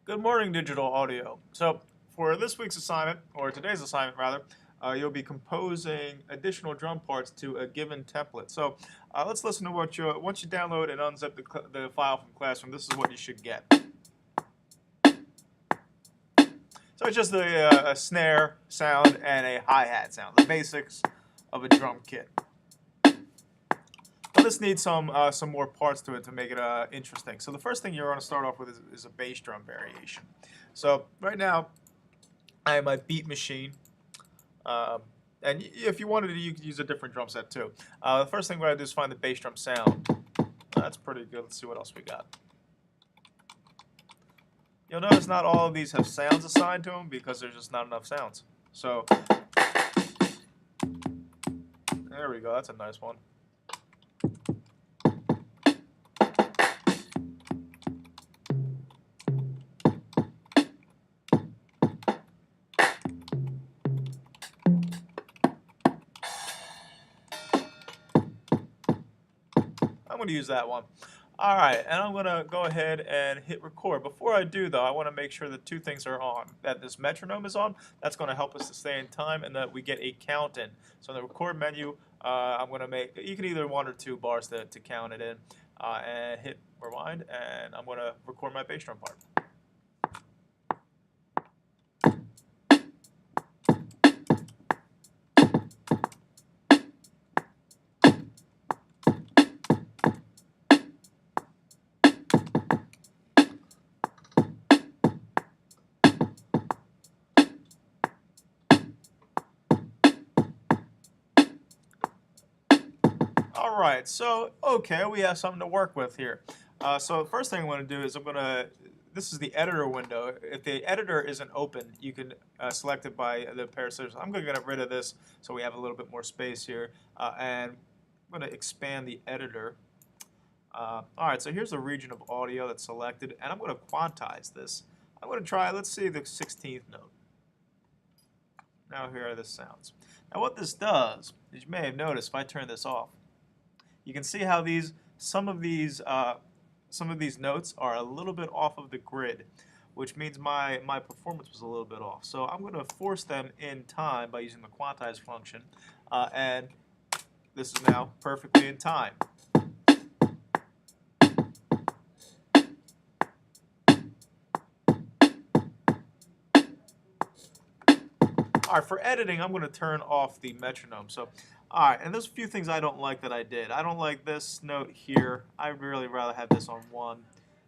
Good morning, digital audio. So for this week's assignment, or today's assignment rather, you'll be composing additional drum parts to a given template. So let's listen to what once you download and unzip the file from Classroom, this is what you should get. So it's just a snare sound and a hi-hat sound, the basics of a drum kit. But this needs some more parts to it to make it interesting. So the first thing you're going to start off with is a bass drum variation. So right now, I have my beat machine. And if you wanted to, you could use a different drum set too. The first thing we're going to do is find the bass drum sound. That's pretty good. Let's see what else we got. You'll notice not all of these have sounds assigned to them because there's just not enough sounds. So there we go. That's a nice one. I'm going to use that one. All right, and I'm going to go ahead and hit record. Before I do, though, I want to make sure that two things are on. That this metronome is on. That's going to help us to stay in time, and that we get a count in. So in the record menu, I'm going to make, you can either 1 or 2 bars to count it in, and hit rewind, and I'm going to record my bass drum part. All right, so okay, we have something to work with here. So the first thing I'm going to do is this is the editor window. If the editor isn't open, you can select it by the pair of scissors. I'm going to get rid of this so we have a little bit more space here. And I'm going to expand the editor. All right, so here's the region of audio that's selected, and I'm going to quantize this. I'm going to try, let's see the 16th note. Now here are the sounds. Now what this does, as you may have noticed, if I turn this off, you can see how some of these notes are a little bit off of the grid, which means my performance was a little bit off. So I'm going to force them in time by using the quantize function, and this is now perfectly in time. All right, for editing, I'm going to turn off the metronome. So, all right, and there's a few things I don't like that I did. I don't like this note here. I'd really rather have this on 1.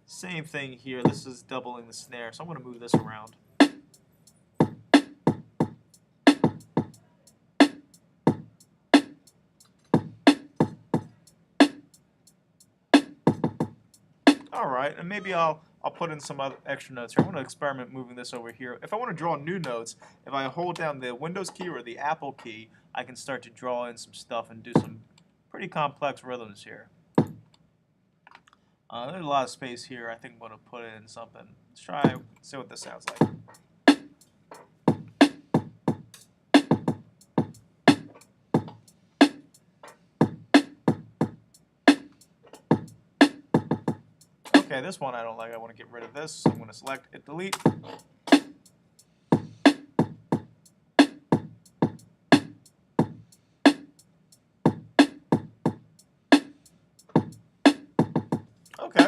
Same thing here. This is doubling the snare, so I'm going to move this around. All right, and maybe I'll put in some other extra notes here. I want to experiment moving this over here. If I want to draw new notes, if I hold down the Windows key or the Apple key, I can start to draw in some stuff and do some pretty complex rhythms here. There's a lot of space here. I think I'm going to put in something. Let's try, see what this sounds like. Okay, this one I don't like. I want to get rid of this. So I'm going to select, hit delete. Okay,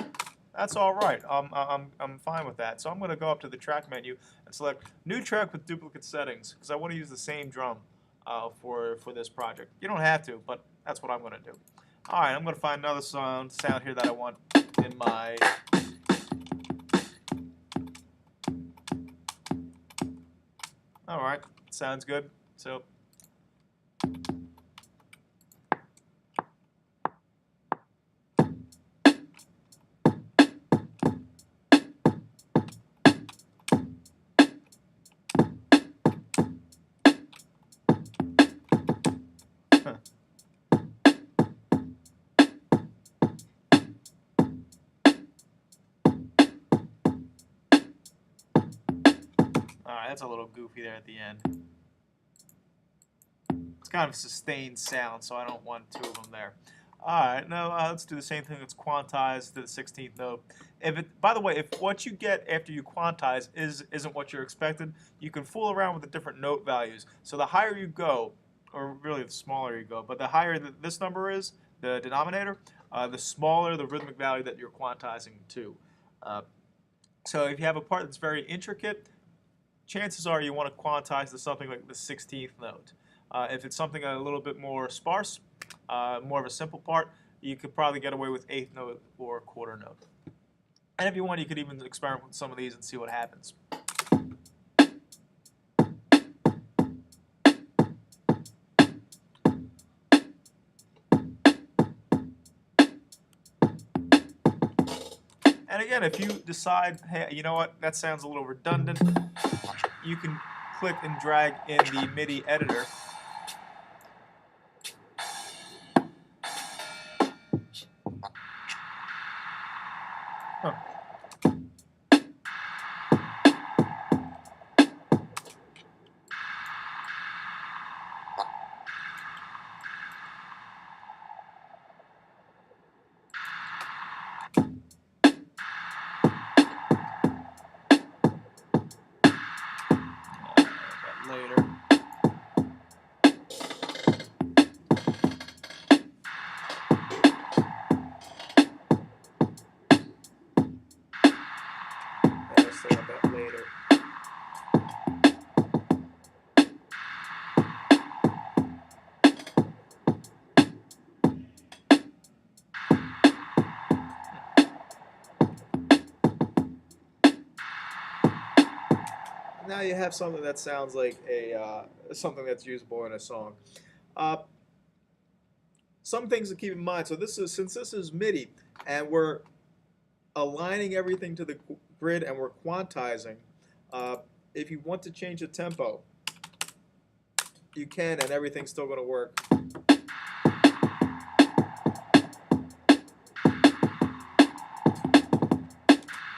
that's all right. I'm fine with that. So I'm going to go up to the track menu and select new track with duplicate settings because I want to use the same drum for this project. You don't have to, but that's what I'm going to do. All right, I'm going to find another sound here that I want in my. All right, sounds good. So. Alright, that's a little goofy there at the end. It's kind of a sustained sound, so I don't want 2 of them there. All right, now let's do the same thing. Let's quantize to the 16th note. If it, by the way, if what you get after you quantize isn't what you're expected, you can fool around with the different note values. So the higher you go, or really the smaller you go, but the higher this number is, the denominator, the smaller the rhythmic value that you're quantizing to. Uh, so if you have a part that's very intricate, chances are you want to quantize to something like the 16th note. If it's something a little bit more sparse, more of a simple part, you could probably get away with eighth note or quarter note. And if you want, you could even experiment with some of these and see what happens. And again, if you decide, hey, you know what, that sounds a little redundant, you can click and drag in the MIDI editor. Huh. Later. I'll say that later. Now you have something that sounds like a something that's usable in a song. Uh, some things to keep in mind. So since this is MIDI and we're aligning everything to the grid and we're quantizing. If you want to change the tempo, you can, and everything's still going to work.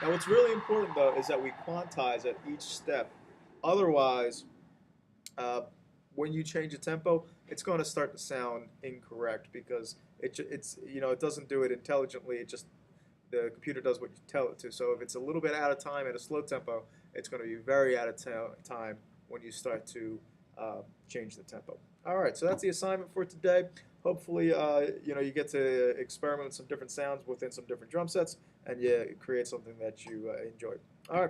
Now, what's really important though is that we quantize at each step. Otherwise, when you change the tempo, it's going to start to sound incorrect because it doesn't do it intelligently. The computer does what you tell it to. So if it's a little bit out of time at a slow tempo, it's going to be very out of time when you start to change the tempo. All right, so that's the assignment for today. Hopefully, you get to experiment with some different sounds within some different drum sets, and you create something that you enjoy. All right.